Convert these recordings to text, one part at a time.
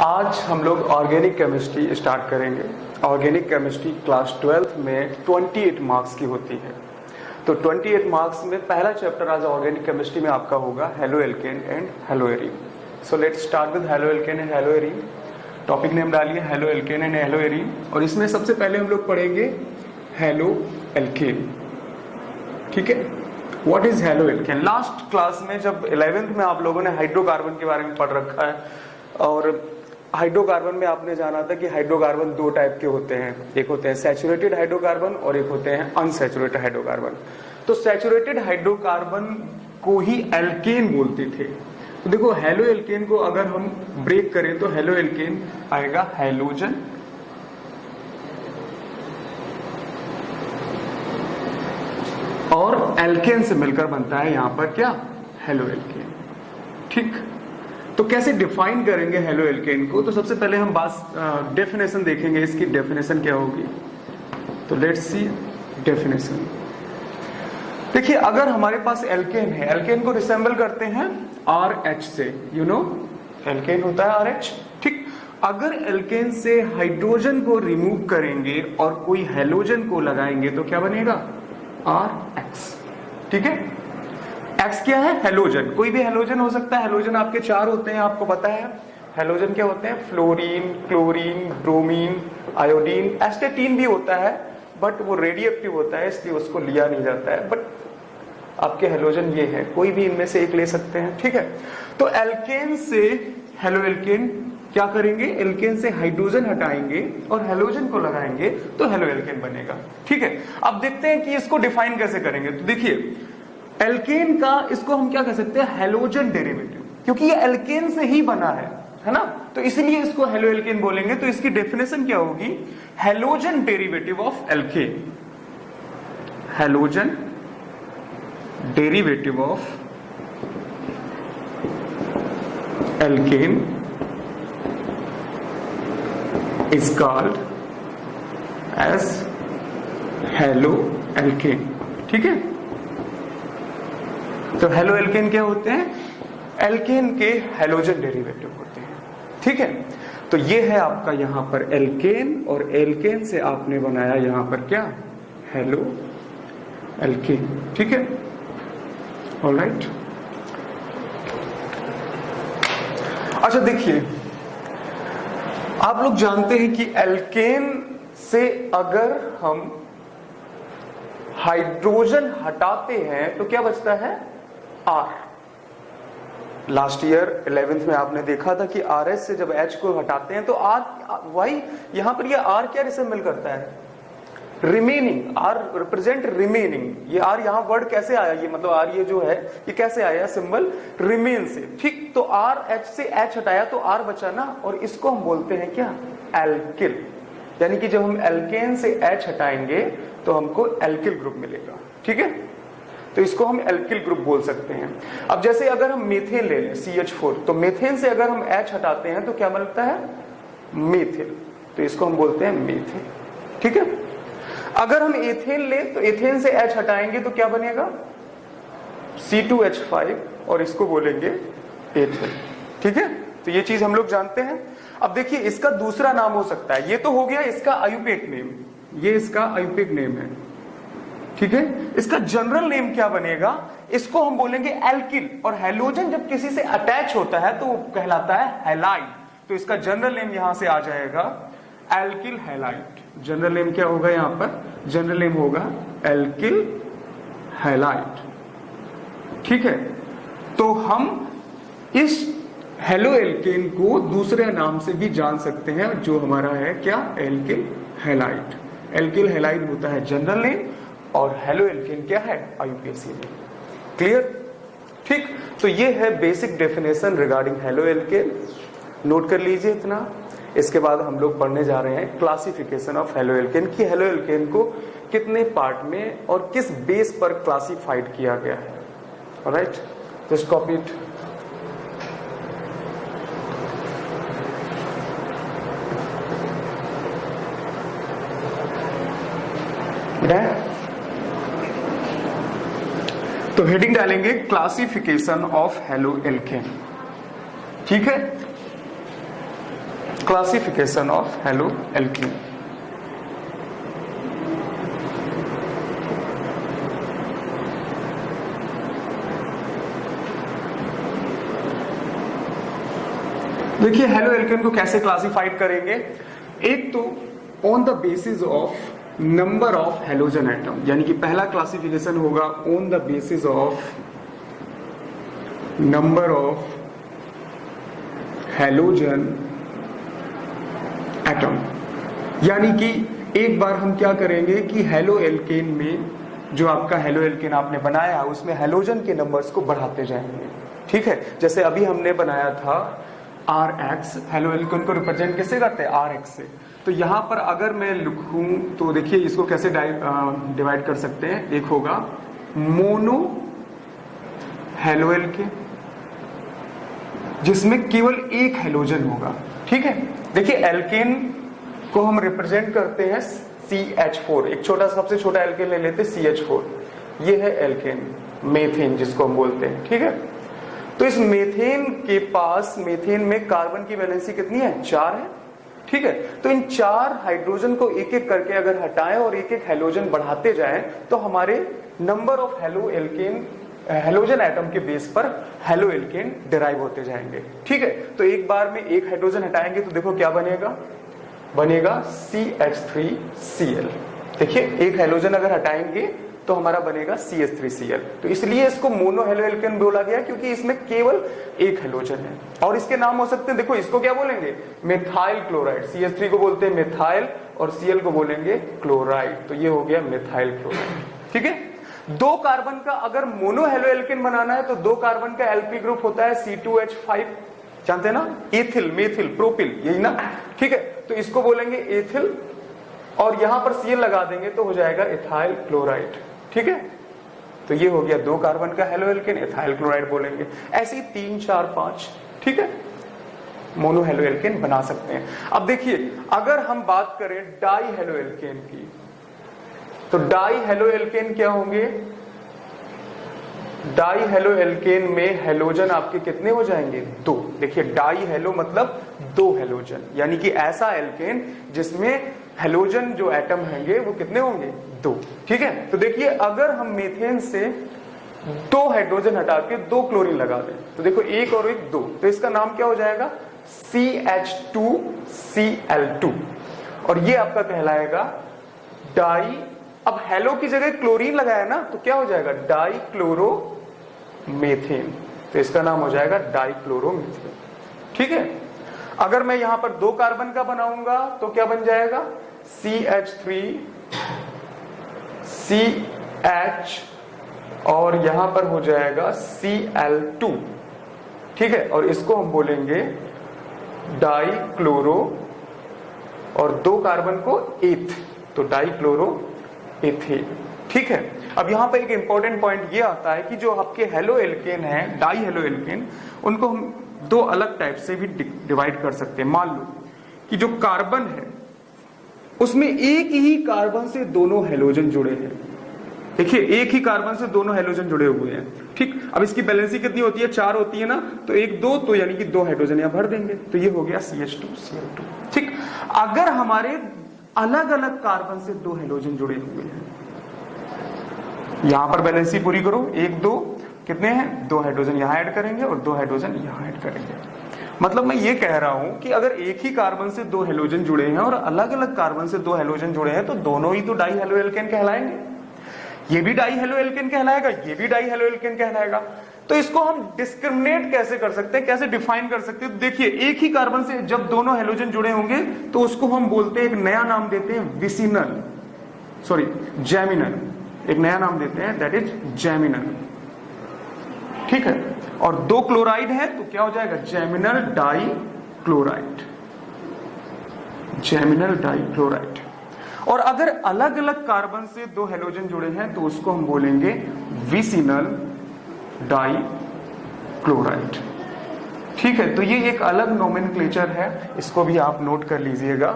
आज हम लोग ऑर्गेनिक केमिस्ट्री स्टार्ट करेंगे। ऑर्गेनिक केमिस्ट्री क्लास 12th में 28 मार्क्स की होती है। तो 28 मार्क्स में पहला चैप्टर आज ऑर्गेनिक केमिस्ट्री में आपका होगा halo alkane and halo arene. So let's start with halo alkane and halo arene. Topic name डालिए halo alkane and halo arene, और इसमें सबसे पहले हम लोग पढ़ेंगे हेलो एल्केन। ठीक है, what is halo alkane? Last class में जब 11th में आप लोगों ने हाइड्रोकार्बन के बारे में पढ़ रखा है, और हाइड्रोकार्बन में आपने जाना था कि हाइड्रोकार्बन दो टाइप के होते हैं, एक होते हैं सैचुरेटेड हाइड्रोकार्बन और एक होते हैं अनसैचुरेटेड हाइड्रोकार्बन। तो सैचुरेटेड हाइड्रोकार्बन को ही एल्केन बोलते थे। तो देखो हेलो एल्केन को अगर हम ब्रेक करें तो हेलो एल्केन आएगा हैलोजन, और एल्केन से मिलकर बनता है यहां पर क्या, हेलो एल्केन। ठीक, तो कैसे डिफाइन करेंगे हेलो एल्केन को? तो सबसे पहले हम डेफिनेशन देखेंगे, इसकी डेफिनेशन क्या होगी। तो लेट्स सी डेफिनेशन। देखिए, अगर हमारे पास एल्केन है, एल्केन को रिसेंबल करते हैं RH से, यू नो एल्केन होता है RH। ठीक, अगर एल्केन से हाइड्रोजन को रिमूव करेंगे और कोई हेलोजन को लगाएंगे तो क्या बनेगा, RH। ठीक है, X क्या है, हेलोजन। कोई भी हेलोजन हो सकता है। हेलोजन आपके चार होते हैं, आपको पता है। हेलोजन क्या होते हैं, फ्लोरीन, क्लोरीन, ब्रोमीन, आयोडीन, एस्टेटीन भी होता है, बट वो रेडियो एक्टिव होता है इसलिए उसको लिया नहीं जाता है। बट आपके हेलोजन ये है, कोई भी इनमें से एक ले सकते हैं। ठीक है, तो एल्केन से हेलो एल्केन क्या करेंगे, एल्केन से हाइड्रोजन हटाएंगे और हेलोजन को लगाएंगे तो हेलो एल्केन बनेगा। ठीक है, अब देखते हैं कि इसको डिफाइन कैसे करेंगे। तो देखिए, एल्केन का इसको हम क्या कह सकते हैं, हेलोजन डेरिवेटिव, क्योंकि ये एल्केन से ही बना है ना, तो इसीलिए इसको हेलो एल्केन बोलेंगे। तो इसकी डेफिनेशन क्या होगी, halogen derivative of alkane. Halogen derivative of alkane is called as halo alkane. ठीक है, तो हेलो एल्केन क्या होते हैं, एल्केन के हेलोजन डेरिवेटिव होते हैं। ठीक है, तो ये है आपका यहां पर एल्केन, और एल्केन से आपने बनाया यहां पर क्या, हेलो एल्केन। ठीक है, ऑलराइट। अच्छा देखिए, आप लोग जानते हैं कि एल्केन से अगर हम हाइड्रोजन हटाते हैं तो क्या बचता है, R। लास्ट ईयर 11th में आपने देखा था कि RH से जब H को हटाते हैं तो R, वाई यहां पर ये R क्या रिसेंबल करता है, रिमेनिंग। R represent remaining. ये R यहां वर्ड कैसे आया, ये मतलब R ये जो है ये कैसे आया, सिंबल रिमेन से। ठीक, तो RH से H हटाया तो R बचा ना, और इसको हम बोलते हैं क्या, एल्किल। यानी कि जब हम एल्केन से H हटाएंगे तो हमको एल्किल ग्रुप मिलेगा। ठीक है, तो इसको हम एल्किल ग्रुप बोल सकते हैं। अब जैसे अगर हम मेथेन ले लें CH4, तो मेथेन से अगर हम H हटाते हैं तो क्या मिलता है, मेथिल, तो इसको हम बोलते हैं मेथेन। ठीक है, अगर हम एथेन ले तो एथेन से H हटाएंगे तो क्या बनेगा, C2H5, और इसको बोलेंगे एथिल। ठीक है, तो ये चीज हम लोग जानते हैं। अब देखिए, इसका दूसरा नाम हो सकता है, ये तो हो गया इसका आयुपेक नेम, ये इसका आयुपेक नेम है। ठीक है, इसका जनरल नेम क्या बनेगा, इसको हम बोलेंगे एल्किल, और हेलोजन जब किसी से अटैच होता है तो वो कहलाता है हैलाइड। तो इसका जनरल नेम यहां से आ जाएगा एल्किल हैलाइड। जनरल नेम क्या होगा यहां पर, जनरल नेम होगा एल्किल हैलाइड। ठीक है, तो हम इस हेलो एल्केन को दूसरे नाम से भी जान सकते हैं, जो हमारा है क्या, एल्किल हैलाइड। एल्किल हैलाइड होता है जनरल नेम, और हेलो एल्केन क्या है, आईयूपीएसी नेम। क्लियर? ठीक, तो ये है basic definition regarding halo alkane. Note कर लीजिए इतना। इसके बाद हम लोग पढ़ने जा रहे हैं क्लासिफिकेशन ऑफ हेलो एल्केन, कि हेलो एल्केन को कितने पार्ट में और किस बेस पर क्लासिफाइड किया गया है। Alright, just copy it. तो हेडिंग डालेंगे क्लासिफिकेशन ऑफ हेलो एल्केन। ठीक है, क्लासिफिकेशन ऑफ हेलो एल्कीन। देखिए हेलो एल्केन को कैसे क्लासिफाइड करेंगे। एक तो on the basis of number of halogen atom, यानी कि पहला क्लासिफिकेशन होगा on the basis of number of halogen atom. यानी कि एक बार हम क्या करेंगे कि हेलो एल्केन में जो आपका हेलो एल्केन आपने बनाया उसमें हेलोजन के नंबर्स को बढ़ाते जाएंगे। ठीक है, जैसे अभी हमने बनाया था RX, हेलो एल्केन को रिप्रेजेंट कैसे करते हैं RX से। तो यहां पर अगर मैं लिखूं तो देखिए इसको कैसे डिवाइड कर सकते हैं। एक होगा मोनो हेलो एल्केन जिसमें केवल एक हेलोजन होगा। ठीक है, देखिए एल्केन को हम रिप्रेजेंट करते हैं CH4, एक छोटा सबसे छोटा एल्केन ले लेते हैं CH4। ये है एल्केन, मेथेन जिसको हम बोलते हैं। ठीक है, तो इस मेथेन के पास, मेथेन में कार्बन की वैलेंसी कितनी है? 4 है। ठीक है, तो इन 4 हाइड्रोजन को एक एक करके अगर हटाएं और एक एक हेलोजन बढ़ाते जाएं तो हमारे number of halo alkane, halogen atom के बेस पर हेलो एल्केन डिराइव होते जाएंगे। ठीक है, तो एक बार में एक हाइड्रोजन हटाएंगे तो देखो क्या बनेगा, बनेगा CH3Cl। देखिए एक हेलोजन अगर हटाएंगे तो हमारा बनेगा CH3Cl। तो इसलिए इसको मोनो हेलो एल्केन बोला गया क्योंकि इसमें केवल एक हेलोजन है। और इसके नाम हो सकते हैं, देखो इसको क्या बोलेंगे, मेथाइल क्लोराइड। CH3 को बोलते हैं मेथाइल और Cl को बोलेंगे क्लोराइड। तो ये हो गया मेथाइल क्लोराइड। ठीक है, 2 कार्बन का अगर मोनो हेलो एल्केन बनाना है तो 2 कार्बन का एल्पी ग्रुप होता है C2H5, जानते हैं ना, एथिल, मेथिल, प्रोपिल, यही ना। ठीक है, तो इसको बोलेंगे एथिल और यहां पर Cl लगा देंगे तो हो जाएगा एथाइल क्लोराइड। ठीक है, तो ये हो गया 2 कार्बन का हेलो एल्केन, एथाइल क्लोराइड बोलेंगे। ऐसे ही 3, 4, 5, ठीक है, मोनो हेलो एल्केन बना सकते हैं। अब देखिए अगर हम बात करें डाई हेलो एल्केन की, तो डाई हेलो एल्केन क्या होंगे, डाई हेलो एल्केन में हेलोजन आपके कितने हो जाएंगे? 2। देखिए डाई हेलो मतलब 2 हेलोजन, यानी कि ऐसा एल्केन जिसमें हेलोजन जो एटम होंगे वो कितने होंगे? 2। ठीक है, तो देखिए अगर हम मीथेन से 2 हाइड्रोजन हटा के 2 क्लोरीन लगा दें तो देखो 1 और 1 2, तो इसका नाम क्या हो जाएगा? CH2Cl2। और ये आपका कहलाएगा डाई। अब हेलो की जगह क्लोरीन लगाया ना तो क्या हो जाएगा? Die chloro methane. तो इसका नाम हो जाएगा डाई क्लोरो मेथेन। ठीक है, अगर मैं यहां पर 2 कार्बन का बनाऊंगा तो क्या बन जाएगा? CH3CH और यहां पर हो जाएगा Cl2। ठीक है, और इसको हम बोलेंगे डाई क्लोरो और 2 कार्बन को एथ, तो डाई क्लोरो एथेन। ठीक है, अब यहां पर एक इंपॉर्टेंट पॉइंट ये आता है कि जो आपके हेलो एल्केन है, डाई हेलो एल्केन, उनको हम 2 अलग टाइप से भी डिवाइड कर सकते हैं। मान लो कि जो कार्बन है उसमें एक ही कार्बन से दोनों हेलोजन जुड़े हैं। देखिए एक ही कार्बन से दोनों हेलोजन जुड़े हुए हैं। ठीक, अब इसकी बैलेंसी कितनी होती है? 4 होती है ना, तो 1 2, तो यानी कि 2 हाइड्रोजन यहां भर देंगे, तो ये हो गया CH2Cl2। ठीक, अगर हमारे अलग अलग कार्बन से 2 हेलोजन जुड़े हुए हैं, यहां पर बैलेंसी पूरी करो, 1 2 कितने हैं? 2 हाइड्रोजन यहां ऐड करेंगे और 2 हाइड्रोजन यहां ऐड करेंगे। मतलब मैं ये कह रहा हूं कि अगर एक ही कार्बन से 2 हेलोजन जुड़े हैं और अलग अलग कार्बन से 2 हेलोजन जुड़े हैं तो दोनों ही तो डाई हेलो एल्केन कहलाएंगे। ये भी डाई हेलो एल्केन कहलाएगा, ये भी डाई हेलो एल्केन कहलाएगा। तो इसको हम डिस्क्रिमिनेट कैसे कर सकते हैं, कैसे डिफाइन कर सकते हैं? देखिए एक ही कार्बन से जब दोनों हेलोजन जुड़े होंगे तो उसको हम बोलते हैं, एक नया नाम देते हैं विसिनल, सॉरी जैमिनल, एक नया नाम देते हैं, दैट इज जैमिनल। ठीक है, और 2 क्लोराइड है तो क्या हो जाएगा? जैमिनल डाई क्लोराइड, जैमिनल डाई क्लोराइड। और अगर अलग अलग कार्बन से 2 हेलोजन जुड़े हैं तो उसको हम बोलेंगे विसिनल डाई क्लोराइड। ठीक है, तो ये एक अलग नोमेनक्लेचर है, इसको भी आप नोट कर लीजिएगा।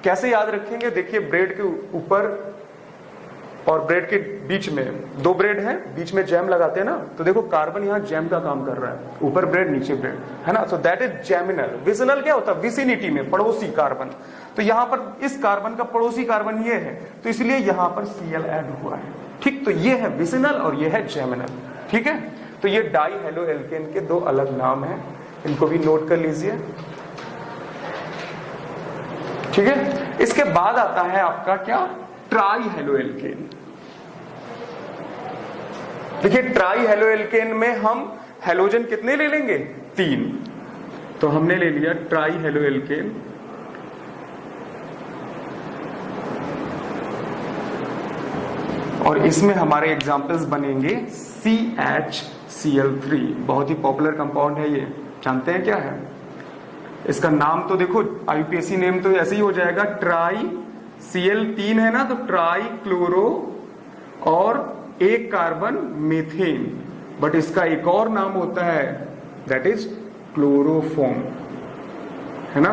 कैसे याद रखेंगे? देखिए ब्रेड के ऊपर और ब्रेड के बीच में 2 ब्रेड है, बीच में जैम लगाते हैं ना, तो देखो कार्बन यहाँ जैम का काम कर रहा है, ऊपर ब्रेड नीचे ब्रेड, है ना। So that is geminal. Vicinal क्या होता है? विसिनिटी में, पड़ोसी कार्बन। तो यहाँ पर इस कार्बन का पड़ोसी कार्बन ये है, तो इसलिए यहाँ पर Cl ऐड हुआ है। ठीक, तो ये है विसिनल और ये है जैमिनल। ठीक है, तो ये डाई हेलो एल्केन के 2 अलग नाम है, इनको भी नोट कर लीजिए। ठीक है, इसके बाद आता है आपका क्या? Try hello alkane. देखिए ट्राई हेलो एल्केन में हम हेलोजन कितने ले लेंगे? 3। तो हमने ले लिया ट्राई हेलो एल्केन। और इसमें हमारे एग्जाम्पल्स बनेंगे CHCl3, बहुत ही पॉपुलर कंपाउंड है ये, जानते हैं क्या है इसका नाम? तो देखो IUPAC नेम तो ऐसे ही हो जाएगा, ट्राई Cl3 है ना, तो ट्राई क्लोरो और एक कार्बन मीथेन, बट इसका एक और नाम होता है, दैट इज क्लोरोफॉर्म, है ना।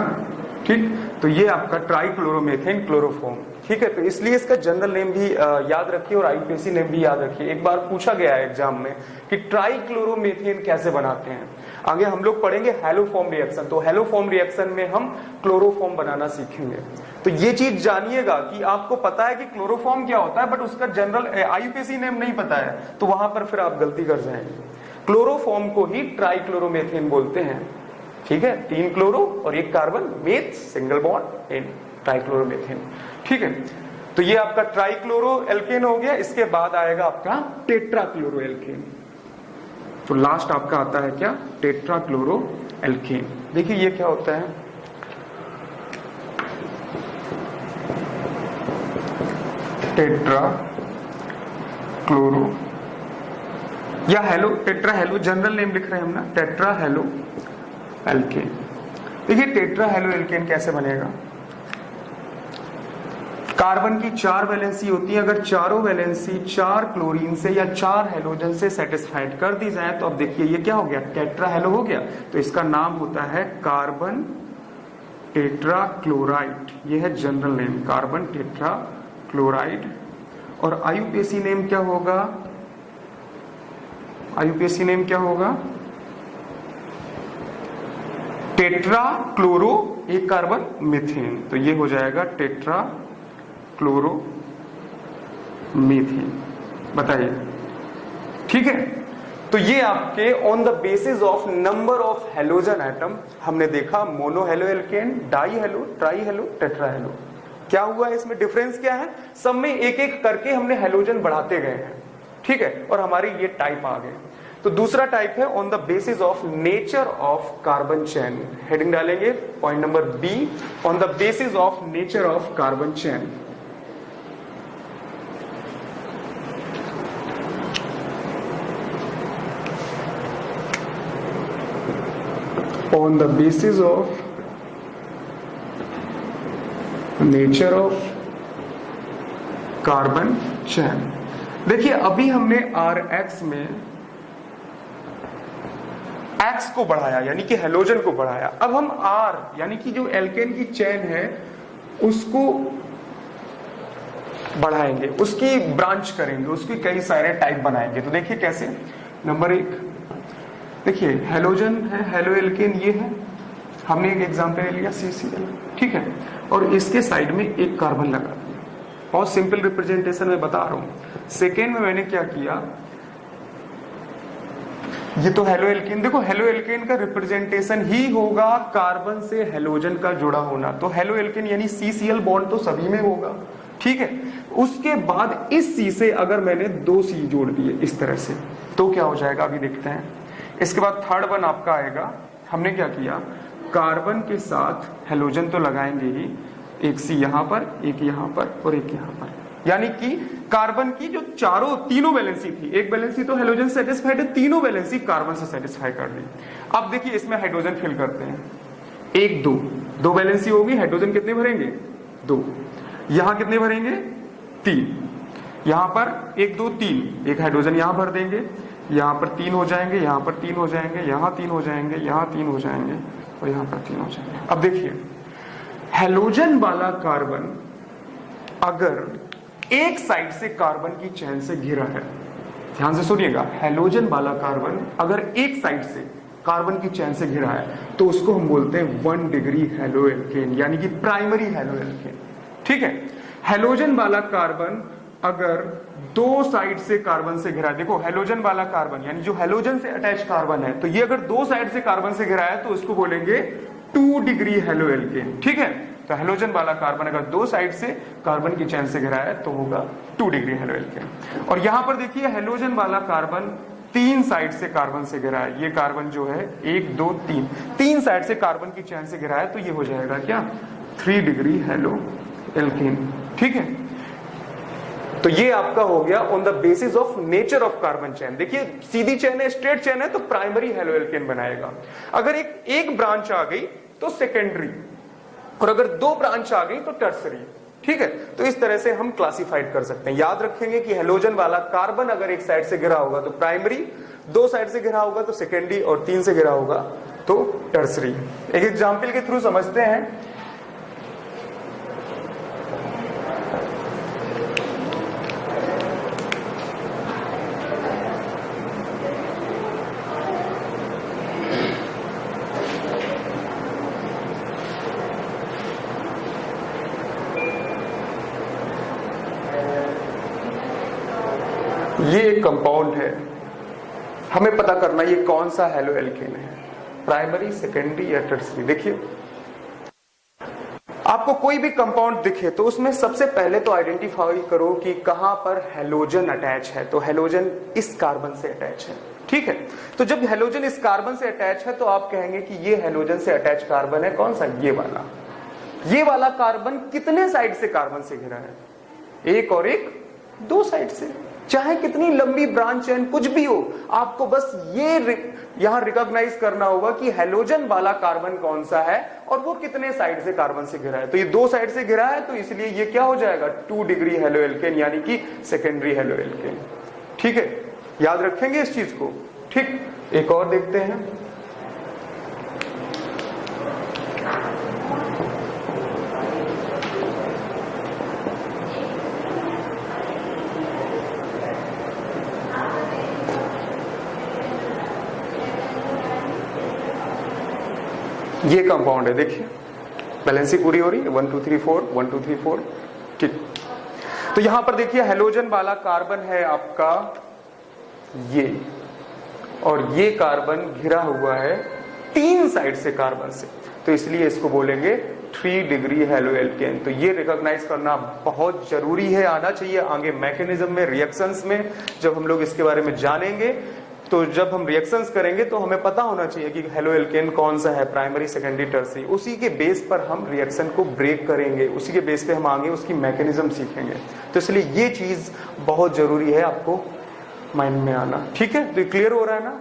ठीक, तो ये आपका ट्राई क्लोरोमेथेन क्लोरोफॉर्म। ठीक है, तो इसलिए इसका जनरल नेम भी याद रखिए और IUPAC नेम भी याद रखिए। एक बार पूछा गया है एग्जाम में कि ट्राई क्लोरोमेथेन कैसे बनाते हैं। आगे हम लोग पढ़ेंगे हैलोफॉर्म रिएक्शन, तो हैलोफॉर्म रिएक्शन में हम क्लोरोफॉर्म बनाना सीखेंगे। तो ये चीज जानिएगा कि आपको पता है कि क्लोरोफॉर्म क्या होता है, बट उसका जनरल IUPAC नेम नहीं पता है, तो वहां पर फिर आप गलती कर जाएंगे। क्लोरोफॉर्म को ही ट्राई क्लोरोमेथेन बोलते हैं। ठीक है, 3 क्लोरो और 1 carbon, meth single bond in trichloromethane. ठीक है, तो ये आपका ट्राइक्लोरो एल्केन हो गया। इसके बाद आएगा आपका टेट्राक्लोरो एल्केन। तो लास्ट आपका आता है क्या? Tetrachloro alkane. देखिए ये क्या होता है? टेट्रा क्लोरो या halo, tetra halo general name लिख रहे हैं हम ना, टेट्रा हेलो एल्केन। देखिए टेट्रा हेलो एल्केन कैसे बनेगा? कार्बन की 4 वैलेंसी होती है, अगर चारों वैलेंसी 4 क्लोरीन से या 4 हेलोजन से सेटिस्फाइड कर दी जाए, तो अब देखिए ये क्या हो गया? टेट्रा हेलो हो गया। तो इसका नाम होता है कार्बन टेट्रा क्लोराइड। ये है general name, carbon tetra chloride. और IUPAC नेम क्या होगा? IUPAC नेम क्या होगा? टेट्रा क्लोरो एक कार्बन मीथेन। तो ये हो जाएगा टेट्रा क्लोरो मीथेन। बताइए, ठीक है। तो ये आपके on the basis of number of halogen atom हमने देखा, mono halo alkane, die hello, try hello, tetra hello. क्या हुआ है इसमें? डिफरेंस क्या है? सब में एक एक करके हमने हेलोजन बढ़ाते गए हैं, ठीक है, और हमारे ये टाइप आ गए। तो दूसरा टाइप है on the basis of nature of carbon chain. Heading डालेंगे point number B, on the basis of nature of carbon chain. On the basis of nature of carbon chain। देखिए अभी हमने RX में X को बढ़ाया, यानी कि हेलोजन को बढ़ाया। अब हम R यानी कि जो एल्केन की चेन है उसको बढ़ाएंगे, उसकी ब्रांच करेंगे, उसकी कई सारे टाइप बनाएंगे। तो देखिए कैसे। नंबर 1 देखिए हेलोजन है, हेलो एल्केन ये है, हमने एक एग्जांपल ले लिया CCl, ठीक है, और इसके साइड में एक कार्बन लगा दिया। बहुत सिंपल रिप्रेजेंटेशन में बता रहा हूं। सेकेंड में मैंने क्या किया, ये तो हेलो एल्केन, देखो हेलो एल्केन का रिप्रेजेंटेशन ही होगा कार्बन से हेलोजन का जुड़ा होना। तो हेलो एल्केन यानी CCl बॉन्ड तो सभी में होगा, ठीक है। उसके बाद इस C से अगर मैंने 2 C जोड़ दिए इस तरह से, तो क्या हो जाएगा अभी देखते हैं। इसके बाद थर्ड वन आपका आएगा, हमने क्या किया, कार्बन के साथ हेलोजन तो लगाएंगे ही, एक C यहां पर, एक यहां पर और एक यहां पर, यानी कि कार्बन की जो तीनों वैलेंसी थी, एक वैलेंसी तो हेलोजन सेटिस्फाइड है, तीनों वैलेंसी कार्बन से सेटिस्फाई कर दी। अब देखिए इसमें हाइड्रोजन फिल करते हैं, 1 2 वैलेंसी होगी, हाइड्रोजन कितने भरेंगे? 2। यहां कितने भरेंगे? 3। यहां पर 1 2 3, एक हाइड्रोजन यहां भर देंगे, यहां पर 3 हो जाएंगे, यहां पर 3 हो जाएंगे, यहां 3 हो जाएंगे, यहां 3 हो जाएंगे और यहां पर 3 हो जाएंगे। अब देखिए हेलोजन वाला कार्बन अगर एक साइड से कार्बन की चेन से घिरा है। ध्यान से सुनिएगा, हैलोजन वाला कार्बन अगर एक साइड से कार्बन की चेन से घिरा है तो उसको हम बोलते हैं 1 डिग्री हैलो एल्केन, यानी कि प्राइमरी हैलो एल्केन। ठीक है, हैलोजन वाला कार्बन अगर दो साइड से कार्बन से घिरा है, देखो हैलोजन वाला कार्बन यानी जो हैलोजन से अटैच कार्बन है, तो ये अगर दो साइड से कार्बन से घिरा है तो उसको बोलेंगे 2 डिग्री हैलो एल्केन। ठीक है, तो हैलोजन वाला कार्बन अगर दो साइड से कार्बन की चेन से घिरा है तो होगा 2 डिग्री हैलो एल्केन। और यहां पर देखिए हैलोजन वाला कार्बन तीन साइड से कार्बन से घिरा है, ये कार्बन जो है 1 2 3 तीन साइड से कार्बन की चेन से घिरा है, तो ये हो जाएगा क्या 3 डिग्री हैलो एल्केन। ठीक है, तो ये आपका हो गया on the basis of nature of carbon chain. देखिए सीधी चेन है, स्ट्रेट चेन है, तो प्राइमरी हैलो एल्केन बनाएगा। अगर एक ब्रांच आ गई तो सेकेंडरी, और अगर दो ब्रांच आ गई तो टर्सरी। ठीक है, तो इस तरह से हम क्लासिफाइड कर सकते हैं। याद रखेंगे कि हैलोजन वाला कार्बन अगर एक साइड से घिरा होगा तो प्राइमरी, दो साइड से घिरा होगा तो सेकेंडरी, और तीन से घिरा होगा तो टर्सरी। एक एग्जाम्पल के थ्रू समझते हैं। ये एक कंपाउंड है, हमें पता करना ये कौन सा हैलो एल्केन है, प्राइमरी, सेकेंडरी या टर्सरी। देखिए आपको कोई भी कंपाउंड दिखे तो उसमें सबसे पहले तो आइडेंटिफाई करो कि कहां पर हैलोजन अटैच है। तो हैलोजन इस कार्बन से अटैच है। ठीक है, तो जब हैलोजन इस कार्बन से अटैच है तो आप कहेंगे कि ये हैलोजन से अटैच कार्बन है, कौन सा, ये वाला। ये वाला कार्बन कितने साइड से कार्बन से घिरा है, एक और एक, दो साइड से। चाहे कितनी लंबी ब्रांच चेन कुछ भी हो, आपको बस ये यहां रिकॉग्नाइज करना होगा कि हैलोजन वाला कार्बन कौन सा है और वो कितने साइड से कार्बन से घिरा है। तो ये दो साइड से घिरा है, तो इसलिए ये क्या हो जाएगा 2 डिग्री हैलो एल्केन, यानी कि सेकेंडरी हैलो एल्केन। ठीक है, याद रखेंगे इस चीज को। ठीक, एक और देखते हैं। ये कंपाउंड है, देखिए बैलेंसी पूरी हो रही है, 1 2 3 4 1 2 3 4। ठीक, तो यहां पर देखिए हैलोजन वाला कार्बन है आपका ये, और ये कार्बन घिरा हुआ है तीन साइड से कार्बन से, तो इसलिए इसको बोलेंगे 3 डिग्री हैलो एल्केन। तो ये रिकॉग्नाइज करना बहुत जरूरी है, आना चाहिए आगे मैकेनिज्म में, रिएक्शंस में। जब हम लोग इसके बारे में जानेंगे तो जब हम रिएक्शंस करेंगे तो हमें पता होना चाहिए कि हैलो एल्केन कौन सा है, प्राइमरी, सेकेंडरी, टर्सरी। उसी के बेस पर हम रिएक्शन को ब्रेक करेंगे, उसी के बेस पे हम आगे उसकी मैकेनिज्म सीखेंगे। तो इसलिए ये चीज बहुत जरूरी है आपको माइंड में आना। ठीक है, तो ये क्लियर हो रहा है ना?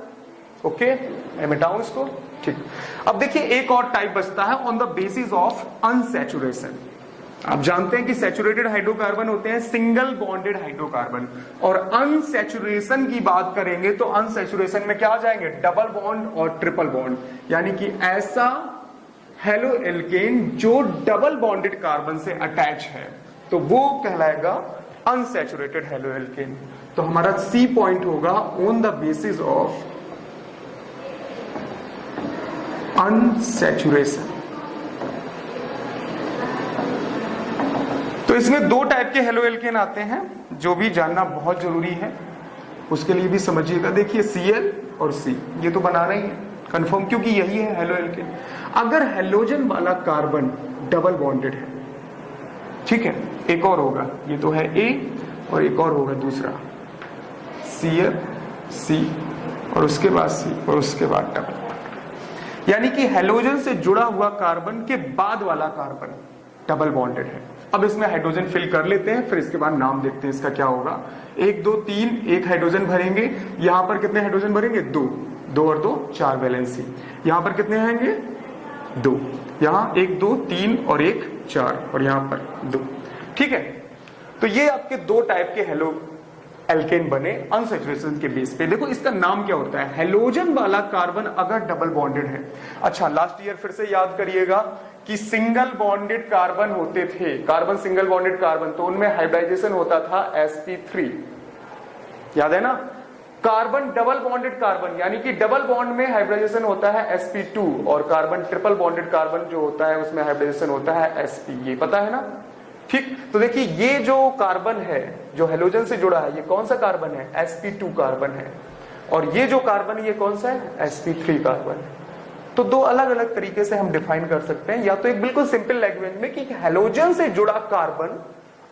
ओके, मैं मिटाऊं इसको। ठीक, अब देखिए एक और टाइप बचता है on the basis of unsaturation. आप जानते हैं कि सैचुरेटेड हाइड्रोकार्बन होते हैं सिंगल बॉन्डेड हाइड्रोकार्बन, और अनसैचुरेशन की बात करेंगे तो अनसैचुरेशन में क्या आ जाएंगे, डबल बॉन्ड और ट्रिपल बॉन्ड। यानी कि ऐसा हैलो एल्केन जो डबल बॉन्डेड कार्बन से अटैच है तो वो कहलाएगा अनसैचुरेटेड हैलो एल्केन। तो हमारा सी पॉइंट होगा on the basis of unsaturation. तो इसमें दो टाइप के हैलो एल्केन आते हैं, जो भी जानना बहुत जरूरी है, उसके लिए भी समझिएगा। देखिए Cl और C, ये तो बना रही है कंफर्म, क्योंकि यही है हैलो एल्केन। अगर हैलोजन वाला कार्बन डबल बॉन्डेड है, ठीक है, एक और होगा, ये तो है A और एक और होगा दूसरा Cl, C और उसके बाद C और उसके बाद डबल, यानी कि हैलोजन से जुड़ा हुआ कार्बन के बाद वाला कार्बन डबल बॉन्डेड है। अब इसमें हाइड्रोजन फिल कर लेते हैं, फिर इसके बाद नाम देखते हैं इसका क्या होगा। 1 2 3, एक हाइड्रोजन भरेंगे। यहां पर कितने हाइड्रोजन भरेंगे, 2 2 और 2 4 वैलेंसी। यहां पर कितने आएंगे, 2। यहां 1 2 3 और 1 4, और यहां पर 2। ठीक है, तो ये आपके दो टाइप के हैलो एल्केन बने अनसैचुरेशन के बेस पे। देखो इसका नाम क्या होता है, हैलोजन वाला कार्बन अगर डबल बॉन्डेड है। अच्छा, लास्ट ईयर फिर से याद करिएगा कि सिंगल बॉन्डेड कार्बन होते थे, कार्बन सिंगल बॉन्डेड कार्बन, तो उनमें हाइब्रिडाइजेशन होता था sp3, याद है ना। कार्बन डबल बॉन्डेड कार्बन यानी कि डबल बॉन्ड में हाइब्रिडाइजेशन होता है sp2, और कार्बन ट्रिपल बॉन्डेड कार्बन जो होता है उसमें हाइब्रिडाइजेशन होता है sp, ये पता है ना। ठीक, तो देखिए ये जो कार्बन है जो हेलोजन से जुड़ा है, ये कौन सा कार्बन है, sp2 कार्बन है, और ये जो कार्बन ये कौन सा है, sp3 कार्बन है। तो दो अलग अलग तरीके से हम डिफाइन कर सकते हैं, या तो एक बिल्कुल सिंपल लैंग्वेज में कि हेलोजन से जुड़ा कार्बन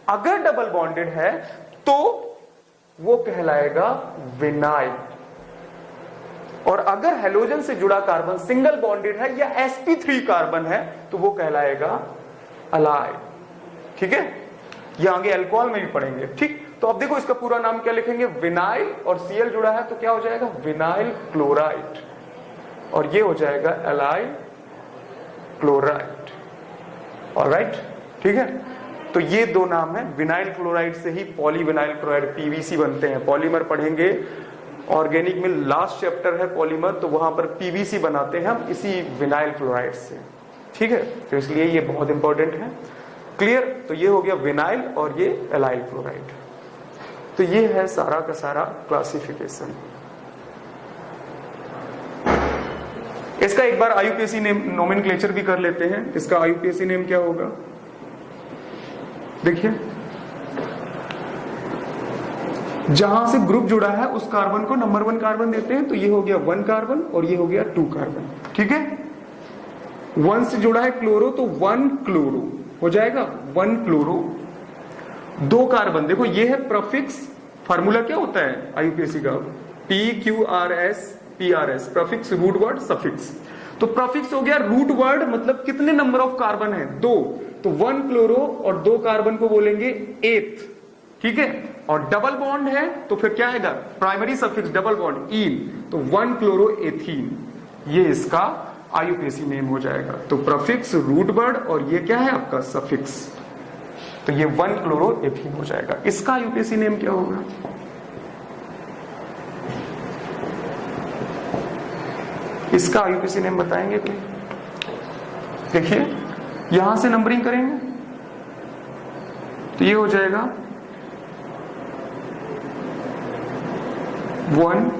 अगर डबल बॉन्डेड है तो वो कहलाएगा विनाइल, और अगर हेलोजन से जुड़ा कार्बन सिंगल बॉन्डेड है या sp3 कार्बन है तो वो कहलाएगा अलाइड। ठीक है, ये आगे अल्कोहल में भी पढ़ेंगे। ठीक, तो अब देखो इसका पूरा नाम क्या लिखेंगे, विनाइल, और Cl जुड़ा है तो क्या हो जाएगा, विनाइल क्लोराइड, और ये हो जाएगा एलाइल क्लोराइड। ऑलराइट, ठीक है, तो ये दो नाम है। विनाइल क्लोराइड से ही पॉलीविनाइल क्लोराइड पीवीसी बनते हैं। पॉलीमर पढ़ेंगे ऑर्गेनिक में, लास्ट चैप्टर है पॉलीमर, तो वहां पर पीवीसी बनाते हैं हम इसी विनाइल क्लोराइड से। ठीक है, तो इसलिए ये बहुत इंपॉर्टेंट है। क्लियर, तो ये हो गया विनाइल और ये एलाइल क्लोराइड। तो ये है सारा का सारा क्लासिफिकेशन। इसका एक बार आईयूपीएसी नेम नोमेनक्लेचर भी कर लेते हैं। इसका आईयूपीएसी नेम क्या होगा, देखिए जहां से ग्रुप जुड़ा है उस कार्बन को नंबर 1 कार्बन देते हैं, तो ये हो गया 1 कार्बन और ये हो गया 2 कार्बन। ठीक है, 1 से जुड़ा है क्लोरो तो 1 क्लोरो हो जाएगा, 1 क्लोरो। 2 कार्बन, देखो ये है प्रफिक्स, फार्मूला क्या होता है आईयूपीएसी का, PQRS PRS, prefix root word suffix. तो प्रफिक्स हो गया रूट वर्ड, मतलब कितने नंबर ऑफ कार्बन है, 2, तो 1 क्लोरो और 2 कार्बन को बोलेंगे 8। ठीक है, और डबल बॉन्ड है तो फिर क्या आएगा, प्राइमरी सफिक्स डबल बॉन्ड ईन, तो 1 क्लोरो एथीन, ये इसका आईयूपीएसी नेम हो जाएगा। तो प्रफिक्स रूट वर्ड और ये क्या है आपका सफिक्स, तो ये 1 क्लोरो एथीन हो जाएगा। इसका आईयूपीएसी नेम क्या होगा, इसका आईयूपीएसी नेम बताएंगे कोई, देखिए यहां से नंबरिंग करेंगे तो ये हो जाएगा 1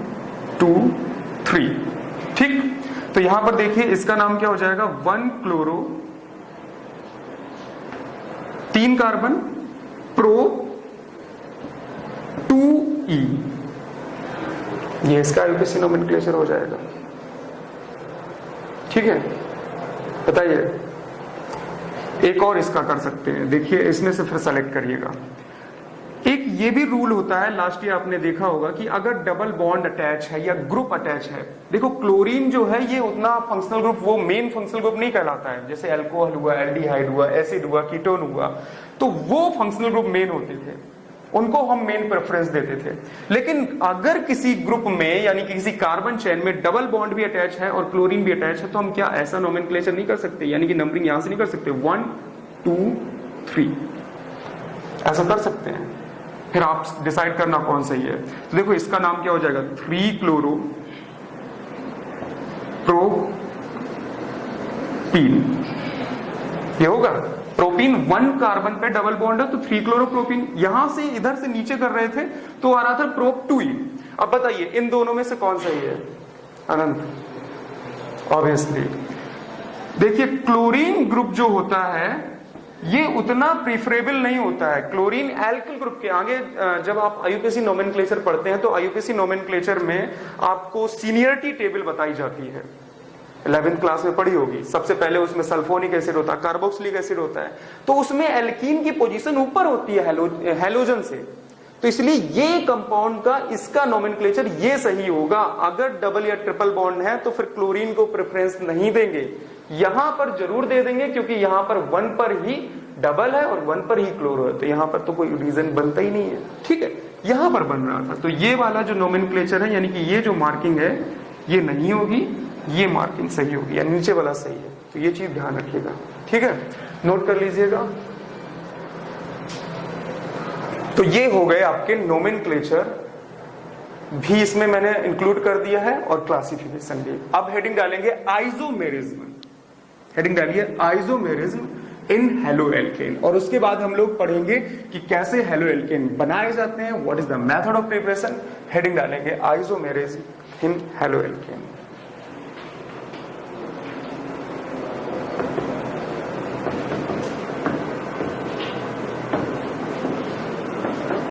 2 3। ठीक, तो यहां पर देखिए इसका नाम क्या हो जाएगा, 1 क्लोरो 3 कार्बन प्रो 2E, ये इसका आईयूपीएसी नोमेनक्लेचर हो जाएगा। ठीक है, बताइए एक और इसका कर सकते हैं, देखिए इसमें से फिर सेलेक्ट करिएगा। एक ये भी रूल होता है, लास्ट ईयर आपने देखा होगा कि अगर डबल बॉन्ड अटैच है या ग्रुप अटैच है, देखो क्लोरीन जो है ये उतना फंक्शनल ग्रुप, वो मेन फंक्शनल ग्रुप नहीं कहलाता है, जैसे अल्कोहल हुआ, एल्डिहाइड हुआ, एसिड हुआ, कीटोन हुआ, तो वो फंक्शनल ग्रुप मेन होते थे, उनको हम मेन प्रेफरेंस देते थे। लेकिन अगर किसी ग्रुप में यानी कि किसी कार्बन चेन में डबल बॉन्ड भी अटैच है और क्लोरीन भी अटैच है, तो हम क्या ऐसा नोमेनक्लेचर नहीं कर सकते, यानी कि नंबरिंग यहां से नहीं कर सकते 1 2 3, ऐसा कर सकते हैं। फिर आप डिसाइड करना कौन सही है। तो देखो इसका नाम क्या हो जाएगा, 3 क्लोरो प्रोपीन, ये होगा प्रोपीन। 1 कार्बन पे डबल बॉन्ड है तो 3 क्लोरोप्रोपीन। यहां से इधर से नीचे कर रहे थे तो आ रहा था प्रोप 2E। अब बताइए इन दोनों में से कौन सही है, अनंत, ऑब्वियसली देखिए क्लोरीन ग्रुप जो होता है ये उतना प्रीफरेबल नहीं होता है। क्लोरीन एल्किल ग्रुप के आगे जब आप आईयूपीएसी नोमेनक्लेचर पढ़ते हैं तो आईयूपीएसी नोमेनक्लेचर में आपको सीनियरिटी टेबल बताई जाती है, 11th क्लास में पढ़ी होगी। सबसे पहले उसमें सल्फोनिक एसिड होता है, कार्बोक्सिलिक एसिड होता है, तो उसमें एल्कीन की पोजीशन ऊपर होती है हैलोजन से, तो इसलिए ये कंपाउंड का इसका नोमेनक्लेचर ये सही होगा। अगर डबल या ट्रिपल बॉन्ड है तो फिर क्लोरीन को प्रेफरेंस नहीं देंगे, यहां पर जरूर दे देंगे क्योंकि यहां पर 1 पर ही डबल है और 1 पर ही क्लोरो है, तो यहां पर तो कोई रीजन बनता ही नहीं है। ठीक है, यहां पर बन रहा था, तो ये वाला जो नोमेनक्लेचर है यानी कि ये जो मार्किंग है ये नहीं होगी, ये मार्किंग सही होगी, यानी नीचे वाला सही है। तो ये चीज ध्यान रखिएगा, ठीक है, नोट कर लीजिएगा। तो ये हो गए आपके नोमेनक्लेचर भी, इसमें मैंने इंक्लूड कर दिया है और क्लासिफिकेशन भी। अब हेडिंग डालेंगे आइसोमेरिज्म। हेडिंग डालिए आइसोमेरिज्म इन हेलो एल्केन। और उसके बाद हम लोग पढ़ेंगे कि कैसे हेलो एल्केन बनाए जाते हैं, what is the method of preparation. Heading डालेंगे आइसोमेरिज्म इन हेलो एल्केन।